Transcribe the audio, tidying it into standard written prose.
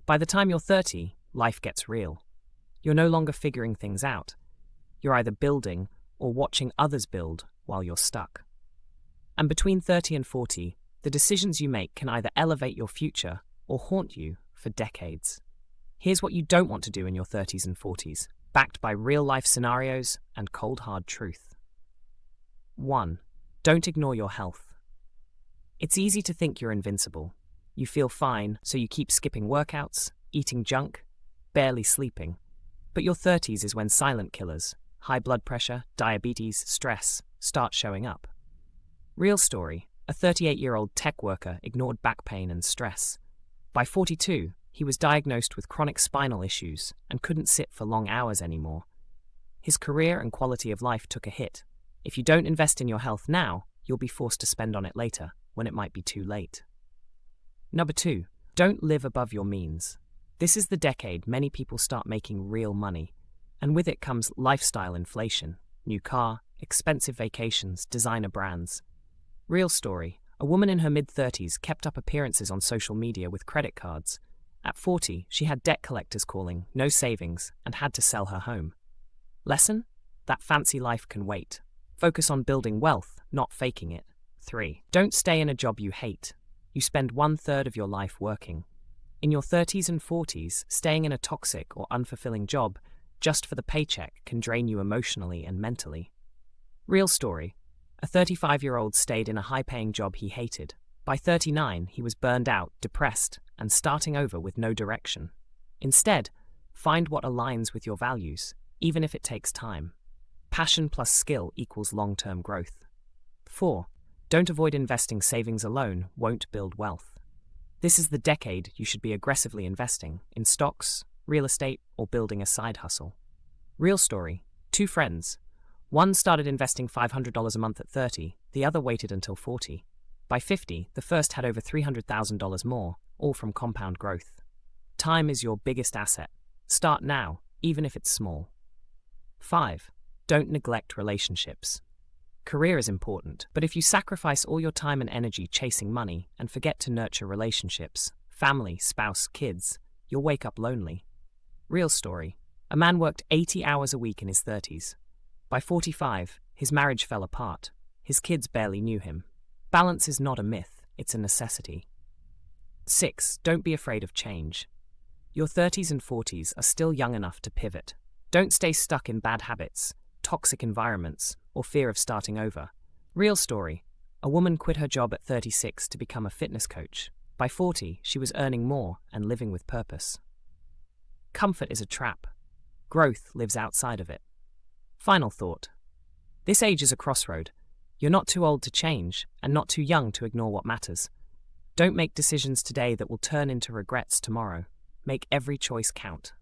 By the time you're 30, life gets real. You're no longer figuring things out. You're either building or watching others build while you're stuck. And between 30 and 40, the decisions you make can either elevate your future or haunt you for decades. Here's what you don't want to do in your 30s and 40s, backed by real-life scenarios and cold, hard truth. 1. Don't ignore your health. It's easy to think you're invincible. You feel fine, so you keep skipping workouts, eating junk, barely sleeping. But your 30s is when silent killers, high blood pressure, diabetes, stress, start showing up. Real story, a 38-year-old tech worker ignored back pain and stress. By 42, he was diagnosed with chronic spinal issues and couldn't sit for long hours anymore. His career and quality of life took a hit. If you don't invest in your health now, you'll be forced to spend on it later, when it might be too late. Number 2, don't live above your means. This is the decade many people start making real money, and with it comes lifestyle inflation, new car, expensive vacations, designer brands. Real story, a woman in her mid-30s kept up appearances on social media with credit cards. At 40, she had debt collectors calling, no savings, and had to sell her home. Lesson? That fancy life can wait. Focus on building wealth, not faking it. 3. Don't stay in a job you hate. You spend 1/3 of your life working. In your 30s and 40s, staying in a toxic or unfulfilling job just for the paycheck can drain you emotionally and mentally. Real story. A 35-year-old stayed in a high-paying job he hated. By 39, he was burned out, depressed, and starting over with no direction. Instead, find what aligns with your values, even if it takes time. Passion plus skill equals long-term growth. 4. Don't avoid investing. Savings alone won't build wealth. This is the decade you should be aggressively investing in stocks, real estate, or building a side hustle. Real story. 2 friends. One started investing $500 a month at 30, the other waited until 40. By 50, the first had over $300,000 more, all from compound growth. Time is your biggest asset. Start now, even if it's small. 5. Don't neglect relationships. Career is important, but if you sacrifice all your time and energy chasing money and forget to nurture relationships, family, spouse, kids, you'll wake up lonely. Real story. A man worked 80 hours a week in his 30s. By 45, his marriage fell apart. His kids barely knew him. Balance is not a myth, it's a necessity. 6. Don't be afraid of change. Your 30s and 40s are still young enough to pivot. Don't stay stuck in bad habits, toxic environments, or fear of starting over. Real story. A woman quit her job at 36 to become a fitness coach. By 40, she was earning more and living with purpose. Comfort is a trap. Growth lives outside of it. Final thought. This age is a crossroad. You're not too old to change and not too young to ignore what matters. Don't make decisions today that will turn into regrets tomorrow. Make every choice count.